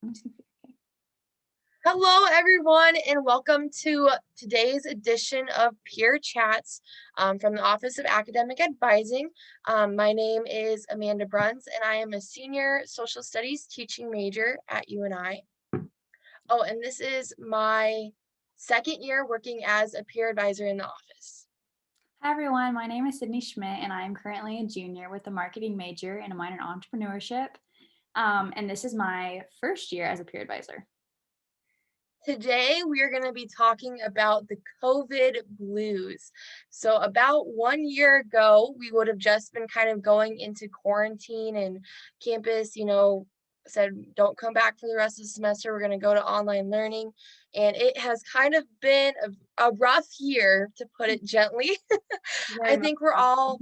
I'm just gonna- Hello, everyone, and welcome to today's edition of Peer Chats from the Office of Academic Advising. My name is Amanda Bruns, and I am a senior social studies teaching major at UNI. Oh, and this is my second year working as a peer advisor in the office. Hi everyone, my name is Sydney Schmidt, and I am currently a junior with a marketing major and a minor in entrepreneurship. And this is my first year as a peer advisor. Today, we are going to be talking about the COVID blues. So, about 1 year ago, we would have just been kind of going into quarantine and campus, said, don't come back for the rest of the semester. We're going to go to online learning. And it has kind of been a rough year, to put it gently. Very I much think we're so. all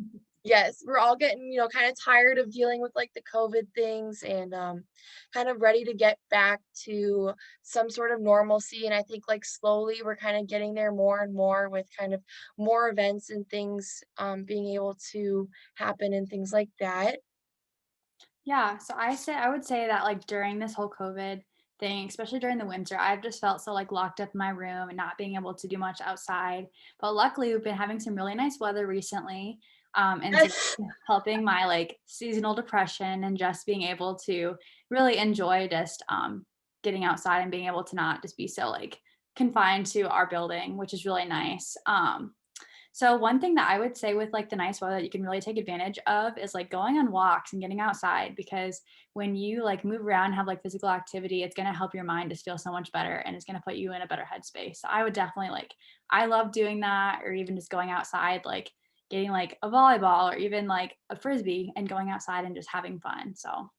Yes, we're all getting, kind of tired of dealing with like the COVID things and kind of ready to get back to some sort of normalcy. And I think like slowly we're kind of getting there more and more with kind of more events and things being able to happen and things like that. Yeah, so I would say that like during this whole COVID thing, especially during the winter, I've just felt so like locked up in my room and not being able to do much outside. But luckily, we've been having some really nice weather recently, and so Yes. helping my like seasonal depression and just being able to really enjoy just getting outside and being able to not just be so like confined to our building, which is really nice. So one thing that I would say with like the nice weather that you can really take advantage of is like going on walks and getting outside, because when you like move around and have like physical activity, it's going to help your mind just feel so much better and it's going to put you in a better headspace. So I would definitely like I love doing that, or even just going outside, like getting like a volleyball or even like a frisbee and going outside and just having fun. So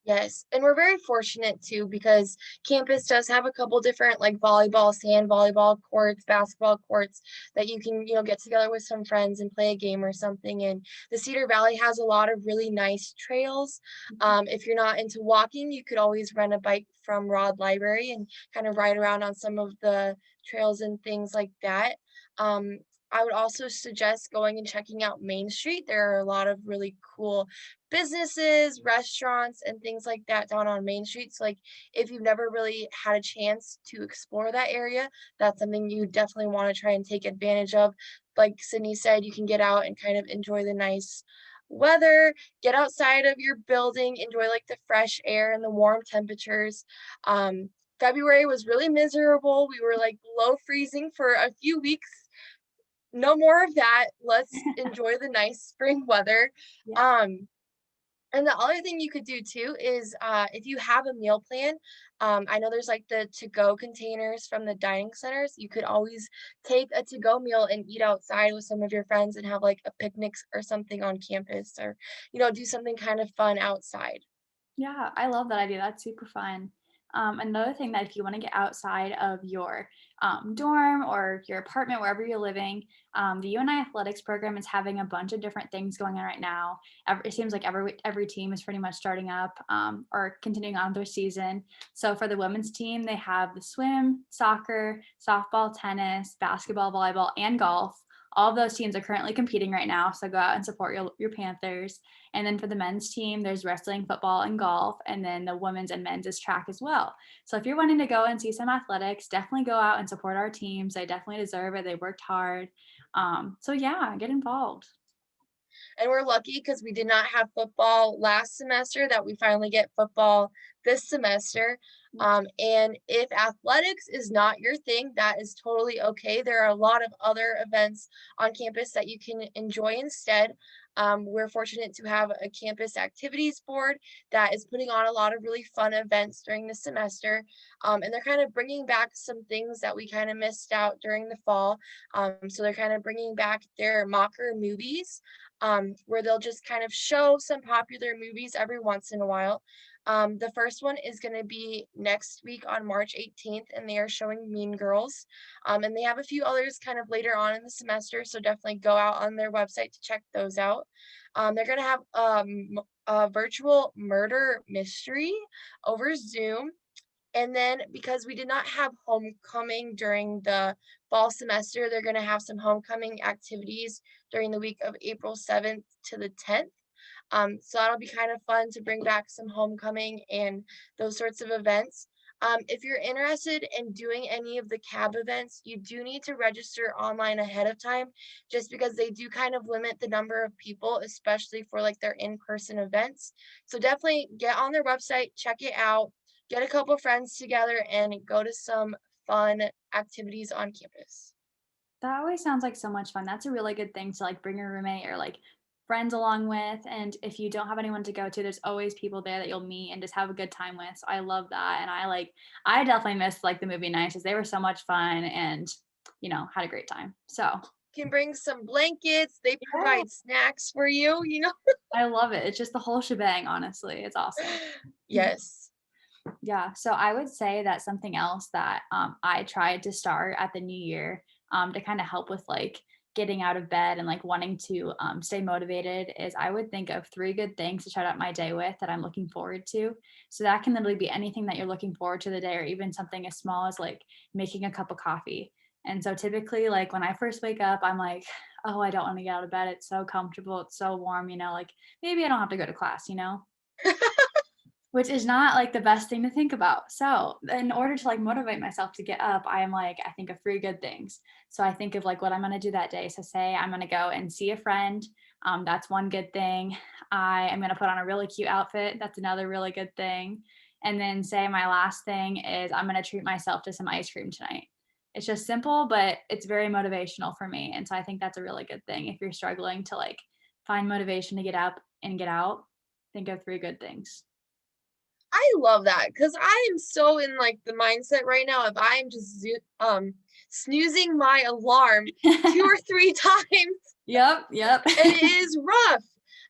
Yes, and we're very fortunate too because campus does have a couple different like volleyball, sand volleyball courts, basketball courts that you can, get together with some friends and play a game or something. And the Cedar Valley has a lot of really nice trails. If you're not into walking, you could always rent a bike from Rod Library and kind of ride around on some of the trails and things like that. Um, I would also suggest going and checking out Main Street. There are a lot of really cool businesses, restaurants, and things like that down on Main Street. So, like, if you've never really had a chance to explore that area, that's something you definitely want to try and take advantage of. Like Sydney said, you can get out and kind of enjoy the nice weather, get outside of your building, enjoy like the fresh air and the warm temperatures. February was really miserable. We were like below freezing for a few weeks. No more of that. Let's enjoy the nice spring weather. yeah. Um, and the other thing you could do too is if you have a meal plan, I know there's like the to-go containers from the dining centers. You could always take a to-go meal and eat outside with some of your friends and have like a picnic or something on campus or, do something kind of fun outside. Yeah, I love that idea. That's super fun. Another thing that if you want to get outside of your dorm or your apartment, wherever you're living, the UNI athletics program is having a bunch of different things going on right now. It seems like every team is pretty much starting up or continuing on their season. So for the women's team, they have the swim, soccer, softball, tennis, basketball, volleyball, and golf. All of those teams are currently competing right now, so go out and support your Panthers. And then for the men's team, there's wrestling, football, and golf. And then the women's and men's is track as well. So if you're wanting to go and see some athletics, definitely go out and support our teams. They definitely deserve it. They worked hard. So yeah, get involved. And we're lucky because we did not have football last semester, that we finally get football this semester. And if athletics is not your thing, that is totally okay. There are a lot of other events on campus that you can enjoy instead. We're fortunate to have a campus activities board that is putting on a lot of really fun events during the semester. And they're kind of bringing back some things that we kind of missed out during the fall. So they're kind of bringing back their mocker movies, where they'll just kind of show some popular movies every once in a while. The first one is going to be next week on March 18th, and they are showing Mean Girls. And they have a few others kind of later on in the semester, so definitely go out on their website to check those out. They're going to have a virtual murder mystery over Zoom. And then because we did not have homecoming during the fall semester, they're going to have some homecoming activities during the week of April 7th to the 10th. So that'll be kind of fun to bring back some homecoming and those sorts of events. If you're interested in doing any of the cab events, you do need to register online ahead of time, just because they do kind of limit the number of people, especially for like their in-person events. So definitely get on their website, check it out, get a couple friends together, and go to some fun activities on campus. That always sounds like so much fun. That's a really good thing to like bring a roommate or like friends along with. And if you don't have anyone to go to, there's always people there that you'll meet and just have a good time with. So I love that. And I definitely miss like the movie nights because they were so much fun and, had a great time. So Can bring some blankets, they yeah, provide snacks for you, you know? I love it. It's just the whole shebang, honestly. It's awesome. Yes. Yeah, so I would say that something else that I tried to start at the new year to kind of help with like getting out of bed and like wanting to stay motivated is I would think of three good things to start out my day with that I'm looking forward to. So that can literally be anything that you're looking forward to the day, or even something as small as like making a cup of coffee. And so typically, like when I first wake up, I'm like, oh, I don't want to get out of bed. It's so comfortable. It's so warm, like maybe I don't have to go to class. Which is not like the best thing to think about. So, in order to like motivate myself to get up, I am like, I think of three good things. So, I think of like what I'm going to do that day. So, say I'm going to go and see a friend. That's one good thing. I am going to put on a really cute outfit. That's another really good thing. And then, say my last thing is I'm going to treat myself to some ice cream tonight. It's just simple, but it's very motivational for me. And so, I think that's a really good thing. If you're struggling to like find motivation to get up and get out, think of three good things. I love that because I am so in like the mindset right now. If I'm just snoozing my alarm 2 or 3 times, Yep, yep. and it is rough.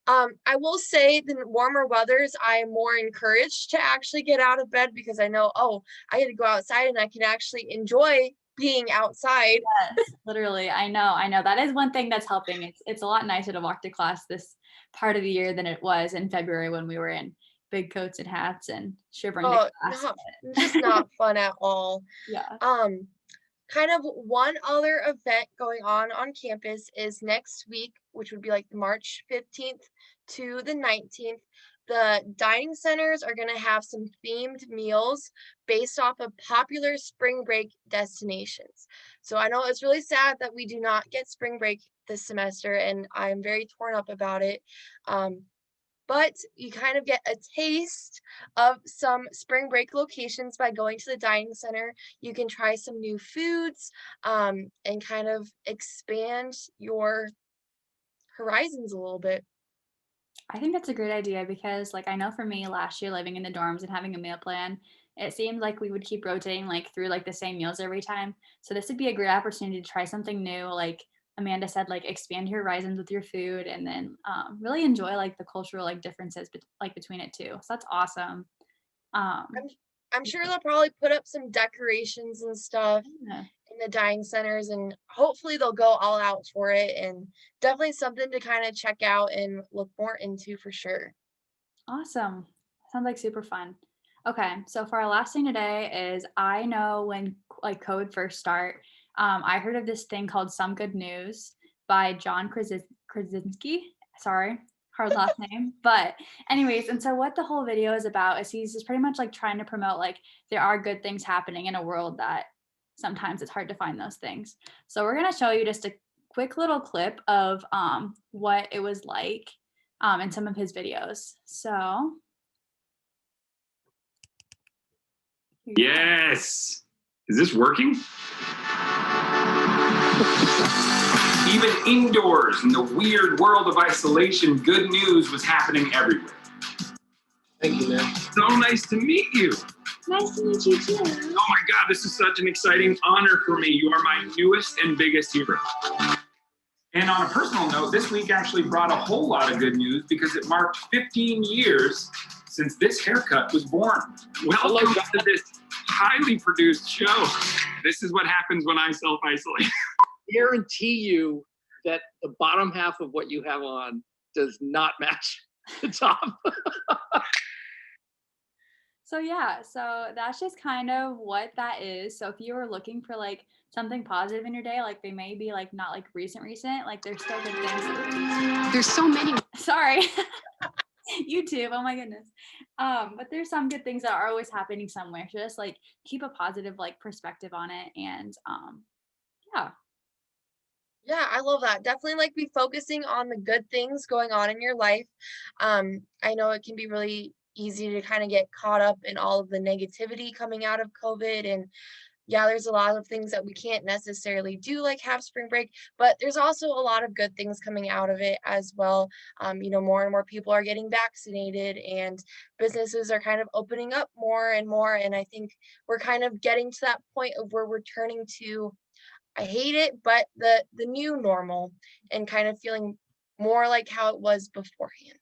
I will say the warmer weathers, I am more encouraged to actually get out of bed because I know, oh, I get to go outside and I can actually enjoy being outside. Yes, literally. I know. That is one thing that's helping. It's a lot nicer to walk to class this part of the year than it was in February when we were in big coats and hats and shivering to Oh, class. not just not fun at all. Yeah. Um, Kind of one other event going on campus is next week, which would be like March 15th to the 19th. The dining centers are going to have some themed meals based off of popular spring break destinations. So I know it's really sad that we do not get spring break this semester, and I'm very torn up about it. Um, but you kind of get a taste of some spring break locations by going to the dining center. You can try some new foods, and kind of expand your horizons a little bit. I think that's a great idea because, like, I know for me last year living in the dorms and having a meal plan, it seemed like we would keep rotating like through like the same meals every time. So this would be a great opportunity to try something new. Like Amanda said, like expand your horizons with your food, and then really enjoy like the cultural like differences like between it too. So that's awesome. Um, I'm I'm sure they'll probably put up some decorations and stuff yeah, in the dining centers, and hopefully they'll go all out for it, and definitely something to kind of check out and look more into for sure. awesome. Sounds like super fun. Okay, so for our last thing today is I know when like code first start, I heard of this thing called Some Good News by John Krasinski. Sorry, hard last name. But anyways, and so what the whole video is about is he's just pretty much like trying to promote like there are good things happening in a world that sometimes it's hard to find those things. So we're gonna show you just a quick little clip of what it was like in some of his videos. So here you go. Yes. Is this working? Even indoors in the weird world of isolation, good news was happening everywhere. Thank you, man. So nice to meet you. Nice to meet you too. Oh my God, this is such an exciting honor for me. You are my newest and biggest hero. And on a personal note, this week actually brought a whole lot of good news because it marked 15 years since this haircut was born. Welcome to this highly produced show. This is what happens when I self-isolate. Guarantee you that the bottom half of what you have on does not match the top. So yeah, so that's just kind of what that is. So if you were looking for like something positive in your day, like they may be like not like recent, like there's still good things. Oops. There's so many. Sorry. YouTube, oh my goodness. But there's some good things that are always happening somewhere. So just like keep a positive like perspective on it and yeah. Yeah, I love that. Definitely like be focusing on the good things going on in your life. I know it can be really easy to kind of get caught up in all of the negativity coming out of COVID. And yeah, there's a lot of things that we can't necessarily do, like have spring break, but there's also a lot of good things coming out of it as well. More and more people are getting vaccinated and businesses are kind of opening up more and more. And I think we're kind of getting to that point of where we're turning to, I hate it, but the new normal and kind of feeling more like how it was beforehand.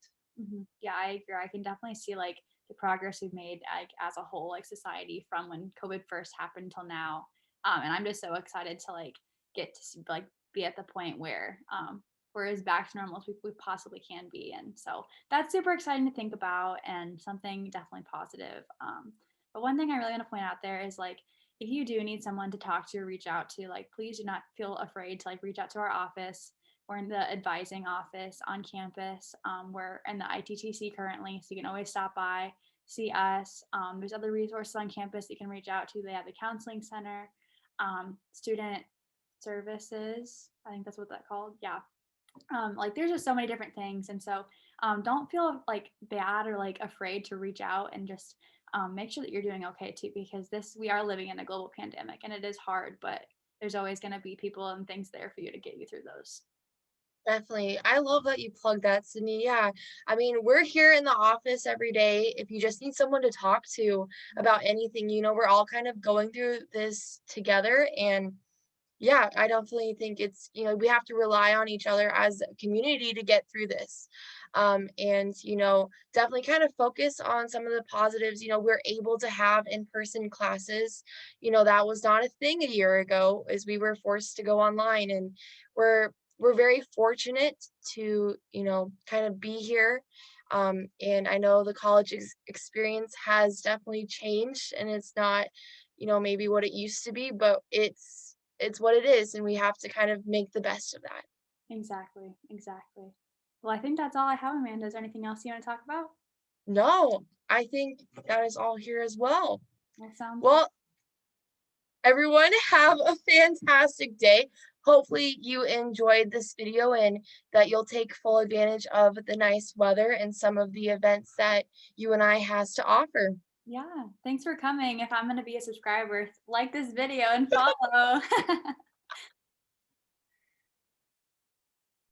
Yeah, I agree. I can definitely see like the progress we've made like as a whole, like society from when COVID first happened till now. And I'm just so excited to like get to see, like be at the point where we're as back to normal as we possibly can be. And so that's super exciting to think about and something definitely positive. But one thing I really want to point out there is like if you do need someone to talk to or reach out to, like please do not feel afraid to like reach out to our office. We're in the advising office on campus. We're in the ITTC currently, so you can always stop by, see us. There's other resources on campus you can reach out to. They have the counseling center, student services. I think that's what that's called. Yeah. Like there's just so many different things. And so don't feel like bad or like afraid to reach out and just make sure that you're doing okay too, because we are living in a global pandemic and it is hard, but there's always going to be people and things there for you to get you through those. Definitely. I love that you plug that, Sydney. Yeah. I mean, we're here in the office every day. If you just need someone to talk to about anything, we're all kind of going through this together. And yeah, I definitely think it's, we have to rely on each other as a community to get through this. And definitely kind of focus on some of the positives. We're able to have in-person classes. That was not a thing a year ago as we were forced to go online. And we're very fortunate to, kind of be here. And I know the college experience has definitely changed and it's not, maybe what it used to be, but it's what it is, and we have to kind of make the best of that. Exactly, exactly. Well, I think that's all I have, Amanda. Is there anything else you want to talk about? No, I think that is all here as well. That sounds good. Well, everyone have a fantastic day. Hopefully you enjoyed this video and that you'll take full advantage of the nice weather and some of the events that UNI has to offer. Yeah, thanks for coming. If I'm going to be a subscriber, like this video and follow.